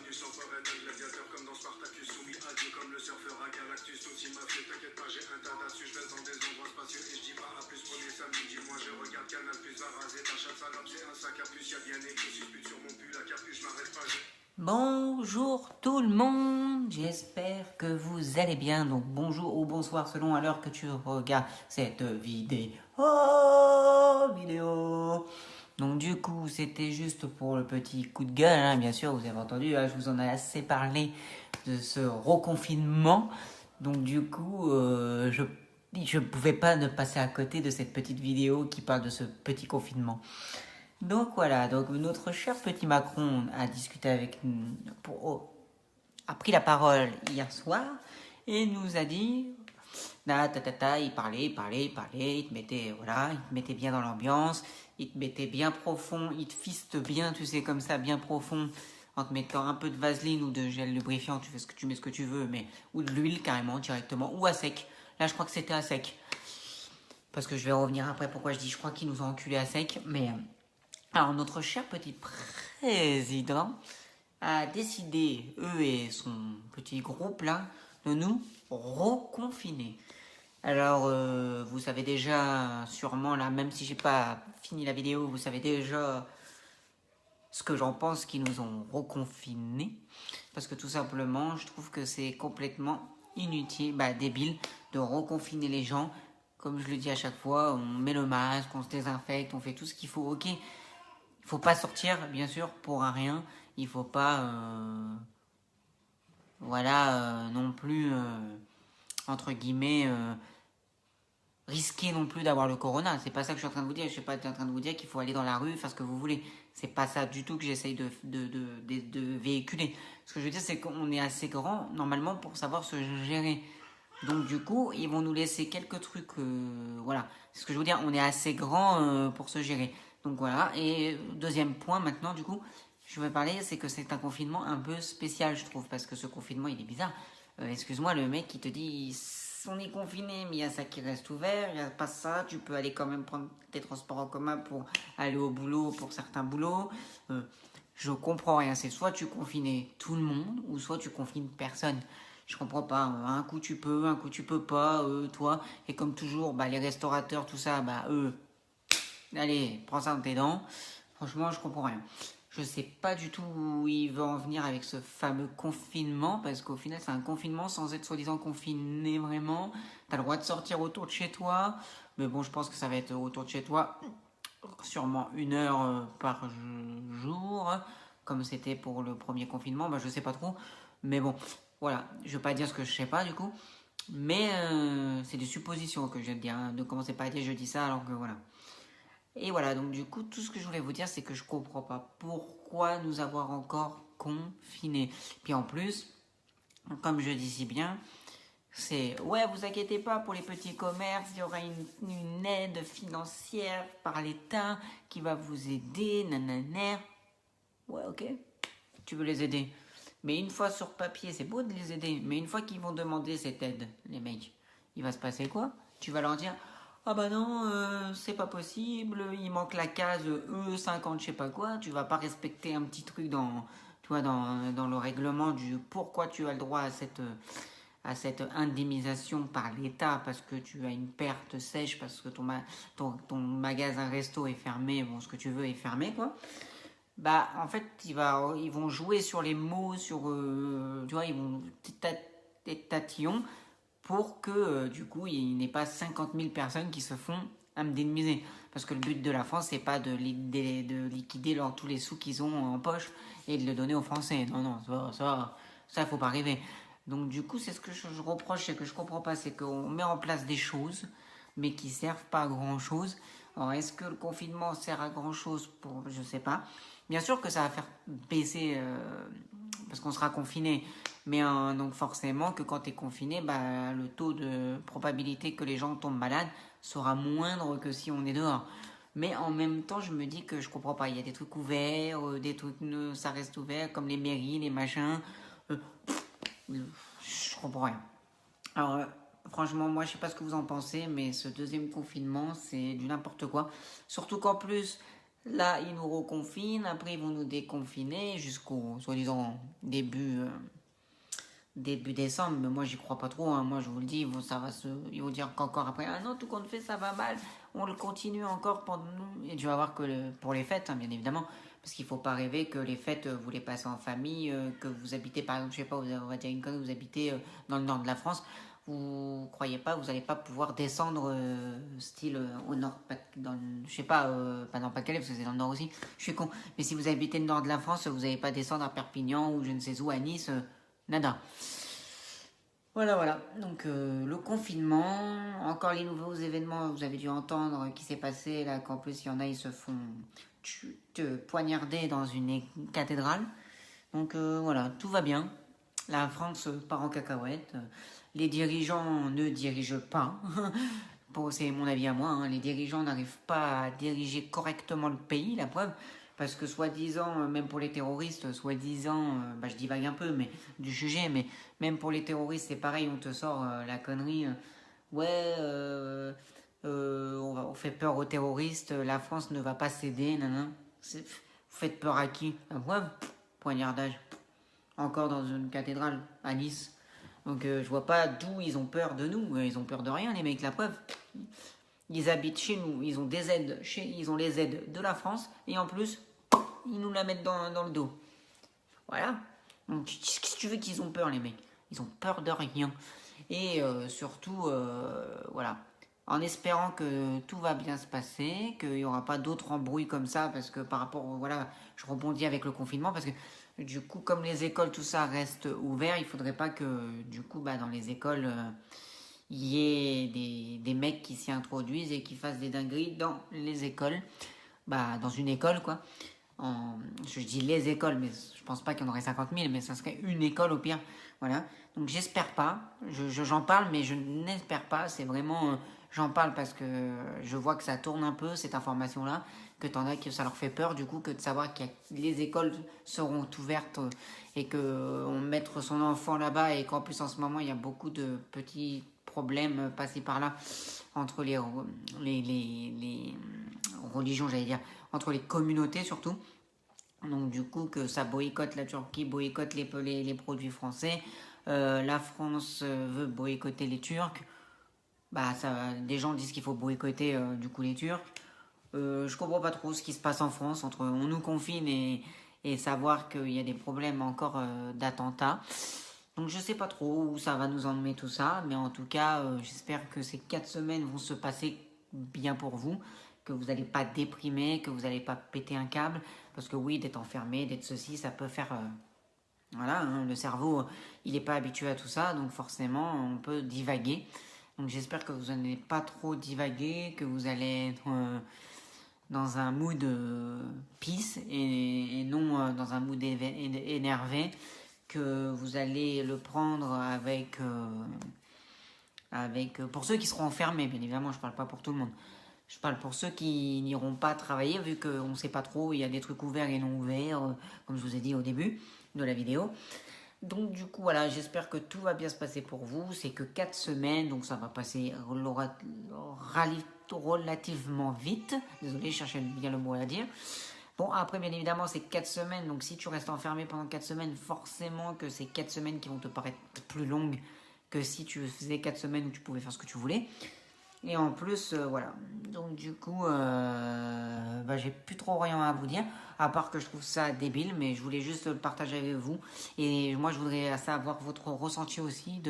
anus, encore un gladiateur comme dans Spartacus, soumis à Dieu comme le surfeur à Galactus. Tout y m'a fait, t'inquiète pas, j'ai un tas d'astuces, je vais dans des endroits spacieux et je dis pas à plus. Premier samedi, dis-moi, je regarde Canal Plus, va raser ta chatte salope, c'est un sac à puce, y'a bien écrit, suspute sur mon pull, la capuche, m'arrête pas. Bonjour tout le monde, j'espère que vous allez bien. Donc bonjour ou bonsoir selon à l'heure que tu regardes cette vidéo. Donc du coup c'était juste pour le petit coup de gueule, hein, bien sûr vous avez entendu, hein, je vous en ai assez parlé de ce reconfinement. Donc du coup je ne pouvais pas ne passer à côté de cette petite vidéo qui parle de ce petit confinement. Donc voilà, donc notre cher petit Macron a discuté avec nous, a pris la parole hier soir et nous a dit, il parlait, il te mettait, voilà, il te mettait bien dans l'ambiance, il te mettait bien profond, il te fiste bien, tu sais, comme ça, bien profond, en te mettant un peu de vaseline ou de gel lubrifiant, tu mets ce que tu veux, mais, ou de l'huile carrément, directement, ou à sec. Là, je crois que c'était à sec. Parce que je vais revenir après pourquoi je crois qu'ils nous ont enculés à sec, mais... Alors, notre cher petit président a décidé, eux et son petit groupe là, de nous reconfiner. Alors, vous savez déjà, sûrement là, même si j'ai pas fini la vidéo, vous savez déjà ce que j'en pense qu'ils nous ont reconfinés. Parce que tout simplement, je trouve que c'est complètement inutile, débile, de reconfiner les gens. Comme je le dis à chaque fois, on met le masque, on se désinfecte, on fait tout ce qu'il faut, ok. Il faut pas sortir, bien sûr, pour un rien. Il faut pas, non plus, entre guillemets, risquer non plus d'avoir le corona. C'est pas ça que je suis en train de vous dire. Je suis pas en train de vous dire qu'il faut aller dans la rue, faire ce que vous voulez. C'est pas ça du tout que j'essaye de véhiculer. Ce que je veux dire, c'est qu'on est assez grand, normalement, pour savoir se gérer. Donc du coup, ils vont nous laisser quelques trucs, voilà. C'est ce que je veux dire, on est assez grand pour se gérer. Donc voilà, et deuxième point maintenant, du coup, je vais parler, c'est que c'est un confinement un peu spécial, je trouve, parce que ce confinement, il est bizarre. Excuse-moi, le mec qui te dit, on est confiné, mais il y a ça qui reste ouvert, il n'y a pas ça, tu peux aller quand même prendre tes transports en commun pour aller au boulot, pour certains boulots. Je comprends rien, c'est soit tu confines tout le monde, ou soit tu confines personne. Je comprends pas, un coup tu peux, un coup tu peux pas, toi. Et comme toujours, les restaurateurs, tout ça, eux, allez, prends ça dans tes dents. Franchement, je comprends rien. Je sais pas du tout où il veut en venir avec ce fameux confinement, parce qu'au final, c'est un confinement sans être soi-disant confiné vraiment. T'as le droit de sortir autour de chez toi, mais bon, je pense que ça va être autour de chez toi, sûrement 1 heure par jour, comme c'était pour le premier confinement, je sais pas trop. Mais bon, voilà, je vais pas dire ce que je sais pas du coup, mais c'est des suppositions que je vais te dire, hein. Ne commencez pas à dire je dis ça alors que voilà. Et voilà, donc du coup, tout ce que je voulais vous dire, c'est que je comprends pas pourquoi nous avoir encore confinés. Puis en plus, comme je dis si bien, c'est ouais, vous inquiétez pas pour les petits commerces, il y aura une aide financière par l'État qui va vous aider, nanana. Ouais, ok, tu veux les aider. Mais une fois sur papier, c'est beau de les aider, mais une fois qu'ils vont demander cette aide, les mecs, il va se passer quoi? Tu vas leur dire, ah bah non, c'est pas possible, il manque la case E50, je sais pas quoi, tu vas pas respecter un petit truc dans le règlement du pourquoi tu as le droit à cette indemnisation par l'État parce que tu as une perte sèche, parce que ton magasin resto est fermé, bon, ce que tu veux est fermé, quoi. En fait, ils vont jouer sur les mots, tu vois, ils vont tatillons pour que, du coup, il n'y ait pas 50 000 personnes qui se font indemniser. Parce que le but de la France, c'est pas de liquider tous les sous qu'ils ont en poche et de le donner aux Français. Non, ça, faut pas arriver. Donc, du coup, c'est ce que je reproche, c'est que je comprends pas, c'est qu'on met en place des choses, mais qui servent pas à grand chose. Alors, est-ce que le confinement sert à grand chose pour, je sais pas. Bien sûr que ça va faire baisser, parce qu'on sera confiné. Mais donc forcément que quand tu es confiné, le taux de probabilité que les gens tombent malades sera moindre que si on est dehors. Mais en même temps, je me dis que je comprends pas. Il y a des trucs ouverts, des trucs, ça reste ouvert, comme les mairies, les machins. Je comprends rien. Alors, franchement, moi, je sais pas ce que vous en pensez, mais ce deuxième confinement, c'est du n'importe quoi. Surtout qu'en plus, Là, ils nous reconfinent, après ils vont nous déconfiner jusqu'au soi-disant début décembre. Mais moi, j'y crois pas trop. Hein. Moi, je vous le dis, ils vont dire qu'encore après, ah non, tout compte fait, ça va mal. On le continue encore pendant nous. Et tu vas voir que pour les fêtes, hein, bien évidemment, parce qu'il faut pas rêver que les fêtes, vous les passez en famille, que vous habitez, par exemple, je sais pas, on va dire une conne, vous habitez dans le nord de la France. Vous croyez pas, vous n'allez pas pouvoir descendre style au nord, je sais pas, pas dans le Pas-de-Calais parce que c'est dans le nord aussi, je suis con. Mais si vous habitez le nord de la France, vous n'allez pas descendre à Perpignan ou je ne sais où, à Nice, nada. Voilà, voilà. Donc le confinement, encore les nouveaux événements, vous avez dû entendre qui s'est passé là, qu'en plus il y en a, ils se font poignarder dans une cathédrale. Donc voilà, tout va bien. La France part en cacahuète. Les dirigeants ne dirigent pas. Bon, c'est mon avis à moi. Hein. Les dirigeants n'arrivent pas à diriger correctement le pays, la preuve. Parce que soi-disant, même pour les terroristes, soi-disant, je divague un peu mais, du sujet, mais même pour les terroristes, c'est pareil, on te sort la connerie. Ouais, on fait peur aux terroristes, la France ne va pas céder, nanana. Vous faites peur à qui? La preuve, poignardage. Encore dans une cathédrale à Nice. Donc je vois pas d'où ils ont peur de nous. Ils ont peur de rien, les mecs. La preuve, ils habitent chez nous. Ils ont des aides. Ils ont les aides de la France. Et en plus, ils nous la mettent dans le dos. Voilà. Donc qu'est-ce que tu veux qu'ils ont peur, les mecs? Ils ont peur de rien. Et surtout, voilà. En espérant que tout va bien se passer, qu'il n'y aura pas d'autres embrouilles comme ça, parce que par rapport, voilà, je rebondis avec le confinement, parce que du coup, comme les écoles, tout ça reste ouvert, il faudrait pas que, du coup, dans les écoles, il y ait des mecs qui s'y introduisent et qui fassent des dingueries dans les écoles. Dans une école, quoi. Je dis les écoles, mais je pense pas qu'il y en aurait 50 000, mais ça serait une école au pire. Voilà. Donc j'espère pas. J'en parle, mais je n'espère pas. C'est vraiment. J'en parle parce que je vois que ça tourne un peu, cette information-là, que t'en as que ça leur fait peur, du coup, que de savoir que les écoles seront ouvertes et qu'on mettre son enfant là-bas et qu'en plus en ce moment il y a beaucoup de petits problèmes passés par là entre les religions, j'allais dire, entre les communautés surtout. Donc du coup que ça boycotte, la Turquie boycotte les produits français, la France veut boycotter les Turcs, des gens disent qu'il faut boycotter du coup les Turcs. Je comprends pas trop ce qui se passe en France entre on nous confine et savoir qu'il y a des problèmes encore d'attentats. Donc je sais pas trop où ça va nous emmener tout ça, mais en tout cas j'espère que ces 4 semaines vont se passer bien pour vous, que vous n'allez pas déprimer, que vous n'allez pas péter un câble, parce que oui, d'être enfermé, d'être ceci, ça peut faire... voilà, hein, le cerveau, il n'est pas habitué à tout ça, donc forcément, on peut divaguer. Donc j'espère que vous n'allez pas trop divaguer, que vous allez être dans un mood peace et non dans un mood énervé, que vous allez le prendre avec pour ceux qui seront enfermés, bien évidemment, je parle pas pour tout le monde. Je parle pour ceux qui n'iront pas travailler, vu qu'on ne sait pas trop, il y a des trucs ouverts et non ouverts, comme je vous ai dit au début de la vidéo. Donc du coup, voilà, j'espère que tout va bien se passer pour vous. C'est que 4 semaines, donc ça va passer relativement vite. Désolé, je cherchais bien le mot à dire. Bon, après, bien évidemment, c'est 4 semaines, donc si tu restes enfermé pendant 4 semaines, forcément que c'est 4 semaines qui vont te paraître plus longues que si tu faisais 4 semaines où tu pouvais faire ce que tu voulais. Et en plus, voilà. Donc du coup, j'ai plus trop rien à vous dire, à part que je trouve ça débile, mais je voulais juste le partager avec vous. Et moi, je voudrais savoir votre ressenti aussi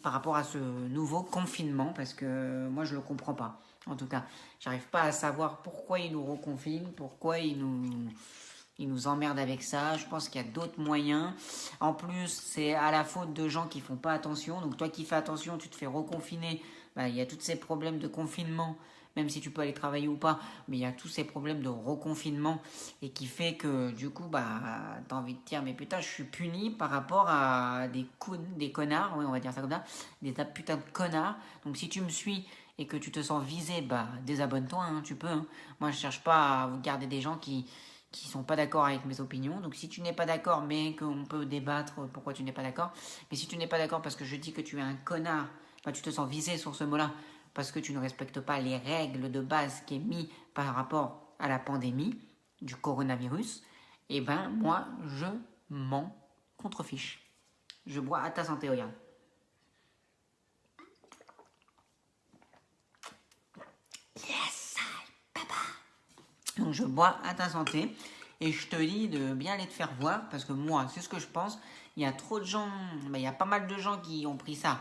par rapport à ce nouveau confinement, parce que moi, je le comprends pas. En tout cas, j'arrive pas à savoir pourquoi ils nous reconfinent, pourquoi ils nous emmerdent avec ça. Je pense qu'il y a d'autres moyens. En plus, c'est à la faute de gens qui font pas attention. Donc toi qui fais attention, tu te fais reconfiner. Il y a tous ces problèmes de confinement, même si tu peux aller travailler ou pas, mais il y a tous ces problèmes de reconfinement et qui fait que du coup, t'as envie de dire, mais putain, je suis puni par rapport à des connards, oui, on va dire ça comme ça, des putains de connards. Donc si tu me suis et que tu te sens visé, désabonne-toi, hein, tu peux. Hein. Moi, je cherche pas à garder des gens qui sont pas d'accord avec mes opinions. Donc si tu n'es pas d'accord, mais qu'on peut débattre pourquoi tu n'es pas d'accord, mais si tu n'es pas d'accord parce que je dis que tu es un connard, tu te sens visé sur ce mot-là parce que tu ne respectes pas les règles de base qui est mis par rapport à la pandémie du coronavirus, et ben moi, je m'en contrefiche. Je bois à ta santé, regarde. Yes, papa. Donc je bois à ta santé et je te dis de bien aller te faire voir parce que moi, c'est ce que je pense. Il y a trop de gens, il y a pas mal de gens qui ont pris ça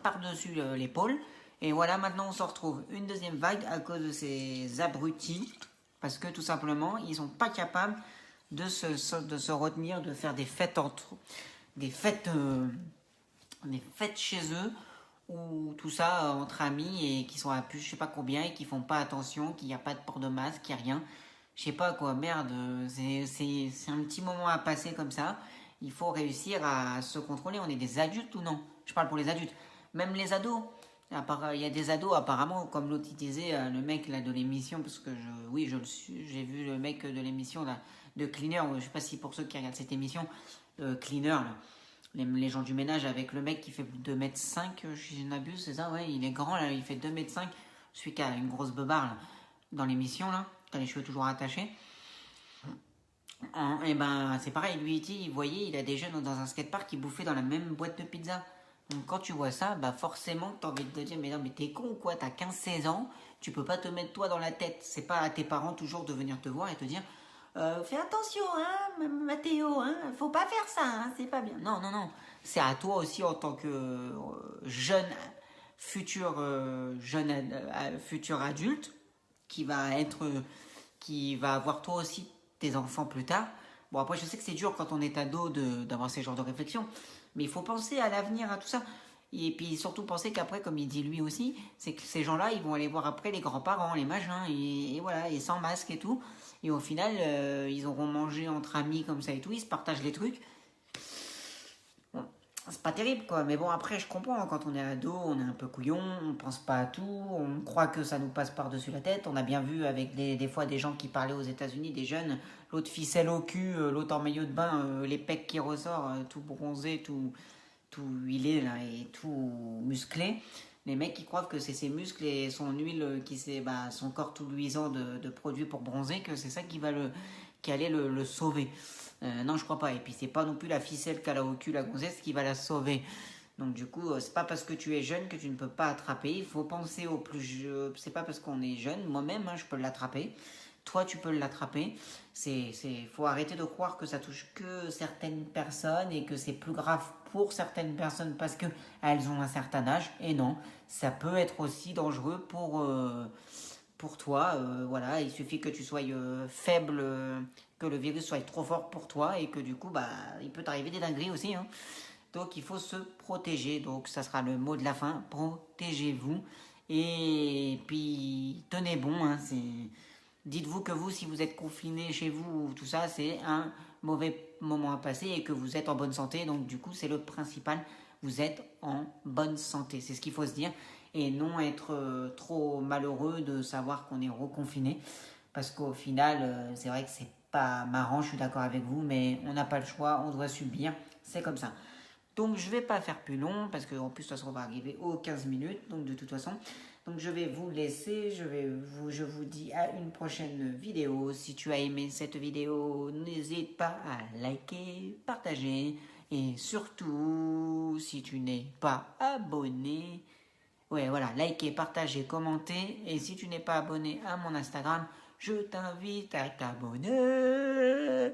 par-dessus l'épaule. Et voilà, maintenant on se retrouve une deuxième vague à cause de ces abrutis parce que tout simplement, ils sont pas capables de se retenir, de faire des fêtes des fêtes chez eux ou tout ça entre amis et qui sont à plus je sais pas combien et qui font pas attention, qu'il n'y a pas de port de masque, qu'il n'y a rien. Je sais pas quoi, merde, c'est un petit moment à passer comme ça. Il faut réussir à se contrôler. On est des adultes ou non? Je parle pour les adultes. Même les ados. Il y a des ados apparemment, comme l'autre disait, le mec là de l'émission, parce que j'ai vu le mec de l'émission là, de Cleaner, je sais pas si pour ceux qui regardent cette émission, Cleaner là, les gens du ménage avec le mec qui fait 2,5 m, je n'abuse, c'est ça, ouais, il est grand là, il fait 2,5 m, celui qui a une grosse beubare là, dans l'émission là, qui a les cheveux toujours attachés. Et ben c'est pareil, lui il voyait, il a des jeunes dans un skatepark qui bouffaient dans la même boîte de pizza. Donc quand tu vois ça, bah forcément t'as envie de te dire mais non mais t'es con ou quoi, t'as 15-16 ans, tu peux pas te mettre toi dans la tête. C'est pas à tes parents toujours de venir te voir et te dire fais attention hein Mathéo, hein, faut pas faire ça, hein, c'est pas bien. Non, non, non, c'est à toi aussi en tant que jeune, futur adulte qui va avoir toi aussi tes enfants plus tard. Bon après je sais que c'est dur quand on est ado d'avoir ces genres de réflexions, mais il faut penser à l'avenir, à tout ça. Et puis surtout penser qu'après, comme il dit lui aussi, c'est que ces gens-là, ils vont aller voir après les grands-parents, les machins, et voilà, et sans masque et tout. Et au final, ils auront mangé entre amis comme ça et tout, ils se partagent les trucs. Bon, c'est pas terrible quoi, mais bon après je comprends, quand on est ado, on est un peu couillon, on pense pas à tout, on croit que ça nous passe par-dessus la tête. On a bien vu avec des fois des gens qui parlaient aux États-Unis, des jeunes, l'autre ficelle au cul, l'autre en maillot de bain, les pecs qui ressortent, tout bronzé, tout huilé là, et tout musclé. Les mecs qui croient que c'est ses muscles et son huile, son corps tout luisant de produits pour bronzer, que c'est ça qui allait le sauver. Non, je crois pas. Et puis c'est pas non plus la ficelle qu'elle a au cul, la gonzesse, qui va la sauver. Donc du coup, c'est pas parce que tu es jeune que tu ne peux pas attraper. Il faut penser au plus. C'est pas parce qu'on est jeune. Moi-même, hein, je peux l'attraper. Toi, tu peux l'attraper. Faut arrêter de croire que ça touche que certaines personnes et que c'est plus grave pour certaines personnes parce que elles ont un certain âge. Et non, ça peut être aussi dangereux pour toi. Voilà, il suffit que tu sois faible, que le virus soit trop fort pour toi et que du coup, bah, il peut t'arriver des dingueries aussi. Hein. Donc il faut se protéger. Donc ça sera le mot de la fin. Protégez-vous. Et puis tenez bon. Hein, dites-vous que vous, si vous êtes confiné chez vous, tout ça, c'est un mauvais moment à passer et que vous êtes en bonne santé. Donc du coup, c'est le principal. Vous êtes en bonne santé. C'est ce qu'il faut se dire. Et non être trop malheureux de savoir qu'on est reconfiné. Parce qu'au final, c'est vrai que c'est pas marrant, je suis d'accord avec vous, mais on n'a pas le choix, on doit subir. C'est comme ça. Donc je vais pas faire plus long parce qu'en plus de toute façon on va arriver aux 15 minutes, donc de toute façon. Donc je vais vous laisser, je vous dis à une prochaine vidéo. Si tu as aimé cette vidéo, n'hésite pas à liker, partager et surtout si tu n'es pas abonné, ouais voilà, liker, partager, commenter et si tu n'es pas abonné à mon Instagram, je t'invite à t'abonner.